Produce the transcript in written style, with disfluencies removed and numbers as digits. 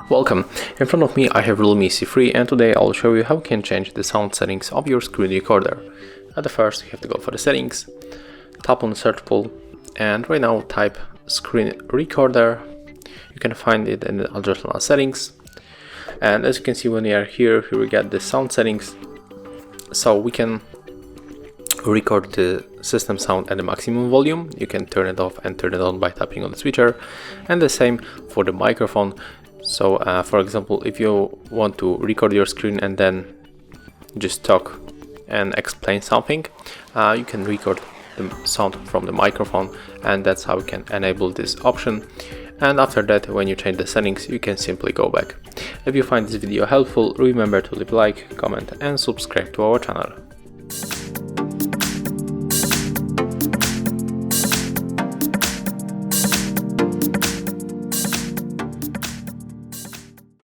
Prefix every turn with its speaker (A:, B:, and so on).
A: Welcome. In front of me I have Realme C3, and today I'll show you how you can change the sound settings of your screen recorder. At the first you have to go for the settings, tap on the search pool, and right now type screen recorder. You can find it in the additional settings, and as you can see when we are here we get the sound settings, so we can record the system sound at the maximum volume. You can turn it off and turn it on by tapping on the switcher, and the same for the microphone. So for example, if you want to record your screen and then just talk and explain something, you can record the sound from the microphone, and that's how you can enable this option. And after that, when you change the settings, you can simply go back. If you find this video helpful, remember to leave a like, comment and subscribe to our channel.